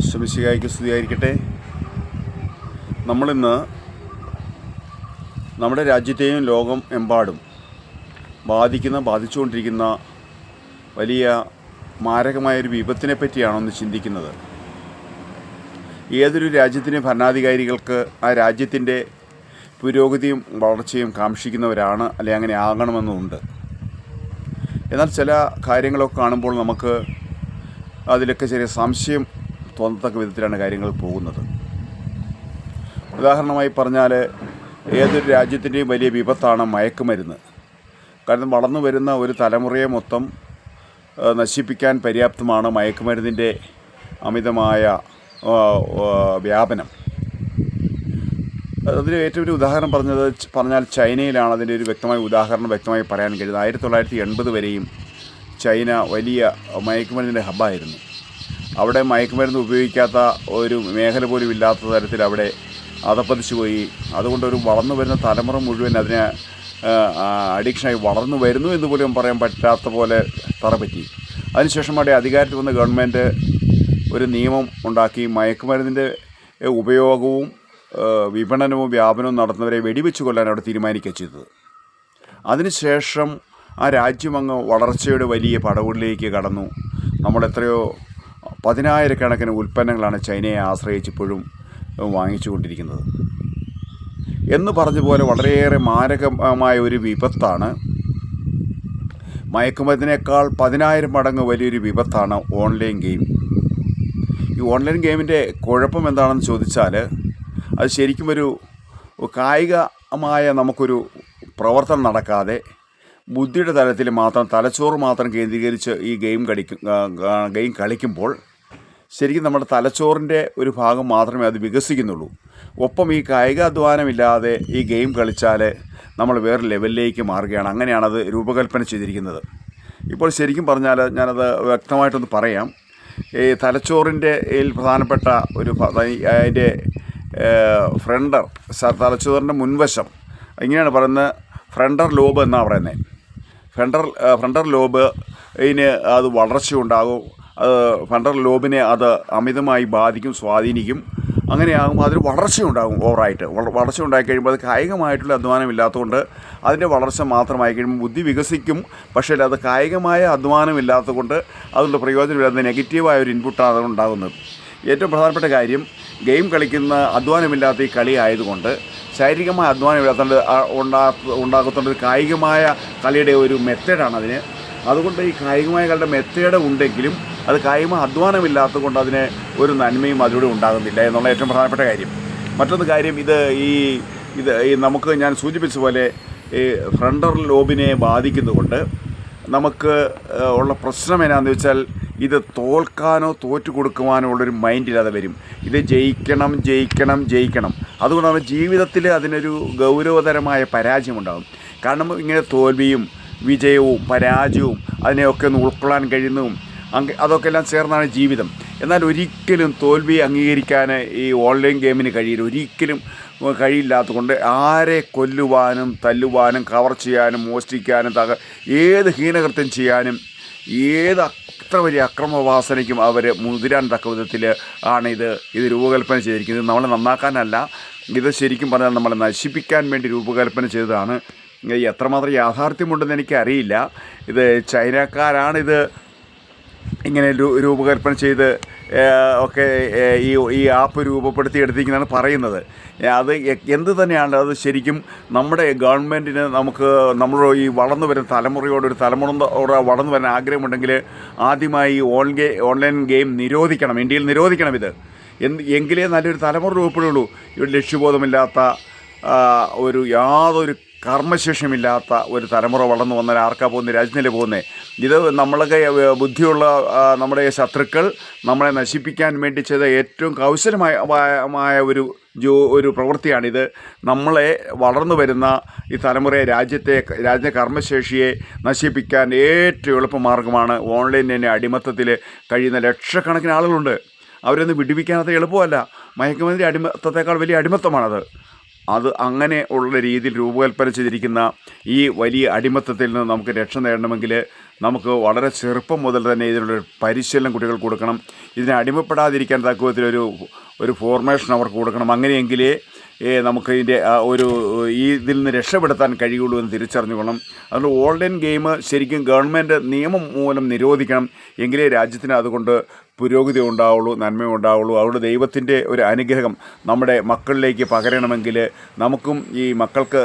ശമിശിഹായ്ക്ക് സ്തുതിയായിരിക്കട്ടെ. നമ്മളിന്ന് നമ്മുടെ രാജ്യത്തെയും ലോകം എമ്പാടും ബാധിച്ചുകൊണ്ടിരിക്കുന്ന വലിയ മാരകമായൊരു വിപത്തിനെ പറ്റിയാണൊന്ന് ചിന്തിക്കുന്നത്. ഏതൊരു രാജ്യത്തിൻ്റെ ഭരണാധികാരികൾക്ക് ആ രാജ്യത്തിൻ്റെ പുരോഗതിയും വളർച്ചയും കാക്ഷിക്കുന്നവരാണ്, അല്ലെങ്കിൽ അങ്ങനെ ആകണമെന്നുണ്ട്. എന്നാൽ ചില കാര്യങ്ങളൊക്കെ കാണുമ്പോൾ നമുക്ക് അതിലൊക്കെ ചെറിയ സംശയം തോന്നത്തക്ക വിധത്തിലാണ് കാര്യങ്ങൾ പോകുന്നത്. ഉദാഹരണമായി പറഞ്ഞാൽ, ഏതൊരു രാജ്യത്തിൻ്റെയും വലിയ വിപത്താണ് മയക്കുമരുന്ന്. കാരണം വളർന്നു വരുന്ന ഒരു തലമുറയെ മൊത്തം നശിപ്പിക്കാൻ പര്യാപ്തമാണ് മയക്കുമരുന്നിൻ്റെ അമിതമായ വ്യാപനം. അതിന് ഏറ്റവും ഒരു ഉദാഹരണം പറഞ്ഞാൽ ചൈനയിലാണ് അതിൻ്റെ ഒരു വ്യക്തമായി പറയാൻ കഴിയുന്നത്. 1980 വരെയും ചൈന വലിയ മയക്കുമരുന്നിൻ്റെ ഹബ്ബായിരുന്നു. അവിടെ മയക്കുമരുന്ന് ഉപയോഗിക്കാത്ത ഒരു മേഖല പോലും ഇല്ലാത്ത തരത്തിൽ അവിടെ അധപ്പതിച്ചു പോയി. അതുകൊണ്ട് ഒരു വളർന്നു വരുന്ന തലമുറ മുഴുവൻ അതിന് അഡിക്ഷനായി വളർന്നു വരുന്നു എന്ന് പോലും പറയാൻ പറ്റാത്ത പോലെ തറപറ്റി. അതിനുശേഷം അവിടെ അധികാരത്തിൽ വന്ന ഗവൺമെൻറ് ഒരു നിയമം ഉണ്ടാക്കി മയക്കുമരുന്നിൻ്റെ ഉപയോഗവും വിപണനവും വ്യാപനവും നടത്തുന്നവരെ വെടിവെച്ച് കൊല്ലാൻ അവിടെ തീരുമാനിക്കുക ചെയ്തത്. അതിനുശേഷം ആ രാജ്യം അങ്ങ് വളർച്ചയുടെ വലിയ പടവുകളിലേക്ക് കടന്നു. നമ്മളെത്രയോ 10,000-കണക്കിന് ഉൽപ്പന്നങ്ങളാണ് ചൈനയെ ആശ്രയിച്ചിപ്പോഴും വാങ്ങിച്ചുകൊണ്ടിരിക്കുന്നത്. എന്ന് പറഞ്ഞ പോലെ വളരെയേറെ മാരകമായ ഒരു വിപത്താണ്, മയക്കുമരുന്നിനേക്കാൾ 10,000 മടങ്ങ് വലിയൊരു വിപത്താണ് ഓൺലൈൻ ഗെയിം. ഈ ഓൺലൈൻ ഗെയിമിൻ്റെ കുഴപ്പം എന്താണെന്ന് ചോദിച്ചാൽ, അത് ശരിക്കും ഒരു കായികമായ നമുക്കൊരു പ്രവർത്തനം നടക്കാതെ ബുദ്ധിയുടെ തലത്തിൽ മാത്രം, തലച്ചോറ് മാത്രം കേന്ദ്രീകരിച്ച് ഈ ഗെയിം കളിക്കുമ്പോൾ ശരിക്കും നമ്മുടെ തലച്ചോറിൻ്റെ ഒരു ഭാഗം മാത്രമേ അത് വികസിക്കുന്നുള്ളൂ. ഒപ്പം ഈ കായികാധ്വാനമില്ലാതെ ഈ ഗെയിം കളിച്ചാൽ നമ്മൾ വേറെ ലെവലിലേക്ക് മാറുകയാണ്. അങ്ങനെയാണത് രൂപകൽപ്പന ചെയ്തിരിക്കുന്നത്. ഇപ്പോൾ ശരിക്കും പറഞ്ഞാൽ ഞാനത് വ്യക്തമായിട്ടൊന്ന് പറയാം. ഈ തലച്ചോറിൻ്റെ പ്രധാനപ്പെട്ട ഒരു അതിൻ്റെ തലച്ചോറിൻ്റെ മുൻവശം ഇങ്ങനെയാണ് പറയുന്നത്, ഫ്രണ്ടൽ ലോബ് എന്നാണ് പറയുന്നത്. ഫ്രണ്ടൽ ലോബ് ഇതിന് അത് വളർച്ചയുണ്ടാകും. ഫ്രണ്ടൽ ലോബിനെ അത് അമിതമായി ബാധിക്കും, സ്വാധീനിക്കും. അങ്ങനെയാകുമ്പോൾ അതിന് വളർച്ചയുണ്ടാകും. ഓവറായിട്ട് വളർച്ച ഉണ്ടായി കഴിയുമ്പോൾ അത് കായികമായിട്ടുള്ള അധ്വാനം ഇല്ലാത്തതുകൊണ്ട് അതിൻ്റെ വളർച്ച മാത്രമായി കഴിയുമ്പോൾ ബുദ്ധി വികസിക്കും. പക്ഷേ അത് കായികമായ അധ്വാനം ഇല്ലാത്തതുകൊണ്ട് അതുകൊണ്ട് പ്രയോജനമില്ലാത്ത നെഗറ്റീവായ ഒരു ഇൻപുട്ടാണ് അതുകൊണ്ടുണ്ടാകുന്നത്. ഏറ്റവും പ്രധാനപ്പെട്ട കാര്യം, ഗെയിം കളിക്കുന്ന അധ്വാനമില്ലാത്ത ഈ കളി ആയതുകൊണ്ട് ശാരീരികമായ അധ്വാനമില്ലാത്തതുകൊണ്ട് ഉണ്ടാകത്തുള്ള കായികമായ കളിയുടെ ഒരു മെത്തേഡാണ് അതിന്. അതുകൊണ്ട് ഈ കായികമായ കളിയുടെ മെത്തേഡ് ഉണ്ടെങ്കിലും അത് കായികമായ അധ്വാനമില്ലാത്തത് കൊണ്ട് അതിന് ഒരു നന്മയും അതിലൂടെ ഉണ്ടാകുന്നില്ല എന്നുള്ള ഏറ്റവും പ്രധാനപ്പെട്ട കാര്യം. മറ്റൊന്ന് കാര്യം, ഇത് നമുക്ക് ഞാൻ സൂചിപ്പിച്ച പോലെ ഈ ഫ്രണ്ടൽ ലോബിനെ ബാധിക്കുന്നതുകൊണ്ട് നമുക്ക് ഉള്ള പ്രശ്നം എന്നാന്ന് വെച്ചാൽ, ഇത് തോൽക്കാനോ തോറ്റു കൊടുക്കുവാനോ ഉള്ളൊരു മൈൻഡില്ലാതെ വരും. ഇത് ജയിക്കണം. അതുകൊണ്ടാണ് ജീവിതത്തിൽ അതിനൊരു ഗൗരവതരമായ പരാജയമുണ്ടാകും. കാരണം ഇങ്ങനെ തോൽവിയും വിജയവും പരാജയവും അതിനെയൊക്കെ ഒന്ന് ഉൾക്കൊള്ളാൻ കഴിയുന്നതും അതൊക്കെ എല്ലാം ചേർന്നാണ് ജീവിതം. എന്നാൽ ഒരിക്കലും തോൽവി അംഗീകരിക്കാൻ ഈ ഓൺലൈൻ ഗെയിമിന് കഴിയില്ല. ഒരിക്കലും കഴിയില്ലാത്തതുകൊണ്ട് ആരെ കൊല്ലുവാനും തല്ലുവാനും കവർ ചെയ്യാനും മോഷ്ടിക്കാനും ഏത് ഹീനകൃത്യം ചെയ്യാനും അത്ര വലിയ അക്രമവാസനയ്ക്കും അവർ മുതിരാൻ തക്ക വിധത്തിൽ ആണ് ഇത് രൂപകൽപ്പന ചെയ്തിരിക്കുന്നത്. നമ്മളെ നന്നാക്കാനല്ല, ഇത് ശരിക്കും പറഞ്ഞാൽ നമ്മളെ നശിപ്പിക്കാൻ വേണ്ടി രൂപകൽപ്പന ചെയ്തതാണ്. എത്രമാത്രം യാഥാർത്ഥ്യമുണ്ടെന്ന് എനിക്കറിയില്ല. ഇത് ചൈനക്കാരാണിത് ഇങ്ങനെ രൂപകൽപ്പന ചെയ്ത് ഒക്കെ ഈ ആപ്പ് രൂപപ്പെടുത്തിയെടുത്തിരിക്കുന്നതാണ് പറയുന്നത്. അത് എന്ത് തന്നെയാണ്, അത് ശരിക്കും നമ്മുടെ ഗവൺമെൻറ്റിന് നമ്മൾ ഈ വളർന്നു വരുന്ന തലമുറയോട് വളർന്നു വരാൻ ആഗ്രഹമുണ്ടെങ്കിൽ ആദ്യമായി ഓൺലൈൻ ഗെയിം നിരോധിക്കണം. ഇന്ത്യയിൽ നിരോധിക്കണം ഇത്. എങ്കിലേ നല്ലൊരു തലമുറ രൂപപ്പെടുകയുള്ളൂ. ഇവിടെ ലക്ഷ്യബോധമില്ലാത്ത യാതൊരു കർമ്മശേഷിമില്ലാത്ത ഒരു തലമുറ വളർന്നു വന്നാൽ ആർക്കാ പോകുന്നത്? രാജ്യത്തിനല്ലേ പോകുന്നത്? ഇത് നമ്മളൊക്കെ ബുദ്ധിയുള്ള നമ്മുടെ ശത്രുക്കൾ നമ്മളെ നശിപ്പിക്കാൻ വേണ്ടി ചെയ്ത ഏറ്റവും കൗശലമായ ഒരു പ്രവൃത്തിയാണിത്. നമ്മളെ വളർന്നു വരുന്ന ഈ തലമുറയെ രാജ്യത്തെ കർമ്മശേഷിയെ നശിപ്പിക്കാൻ ഏറ്റവും എളുപ്പമാർഗ്ഗമാണ് ഓൺലൈനിൻ്റെ അടിമത്തത്തിൽ കഴിയുന്ന ലക്ഷക്കണക്കിന് ആളുകളുണ്ട്. അവരൊന്നും വിടുവിക്കാനത് എളുപ്പമല്ല. മയക്കുമരുന്നിൻ്റെ അടിമത്തത്തേക്കാൾ വലിയ അടിമത്തമാണത്. അത് അങ്ങനെ ഉള്ള രീതിയിൽ രൂപകൽപ്പന ചെയ്തിരിക്കുന്ന ഈ വലിയ അടിമത്തത്തിൽ നിന്ന് നമുക്ക് രക്ഷ നേടണമെങ്കിൽ നമുക്ക് വളരെ ചെറുപ്പം മുതൽ തന്നെ ഇതിനുള്ളൊരു പരിശീലനം കുട്ടികൾക്ക് കൊടുക്കണം. ഇതിനെ അടിമപ്പെടാതിരിക്കാൻ തക്ക വിധത്തിലൊരു ഫോർമേഷൻ അവർക്ക് കൊടുക്കണം. അങ്ങനെയെങ്കിലേ നമുക്ക് ഇതിൻ്റെ ഇതിൽ നിന്ന് രക്ഷപ്പെടുത്താൻ കഴിയുള്ളൂ എന്ന് തിരിച്ചറിഞ്ഞുകൊള്ളണം. അതുകൊണ്ട് ഓൺലൈൻ ഗെയിം ശരിക്കും ഗവൺമെൻറ് നിയമം മൂലം നിരോധിക്കണം. എങ്കിലേ രാജ്യത്തിന് അതുകൊണ്ട് പുരോഗതി ഉണ്ടാവുള്ളൂ, നന്മ ഉണ്ടാവുള്ളൂ. അതുകൊണ്ട് ദൈവത്തിൻ്റെ ഒരു അനുഗ്രഹം നമ്മുടെ മക്കളിലേക്ക് പകരണമെങ്കിൽ നമുക്കും ഈ മക്കൾക്ക്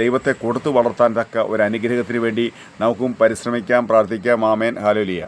ദൈവത്തെ കൊടുത്തു വളർത്താൻ തക്ക ഒരു അനുഗ്രഹത്തിന് വേണ്ടി നമുക്കും പരിശ്രമിക്കാം, പ്രാർത്ഥിക്കാം. ആമേൻ. ഹല്ലേലൂയ.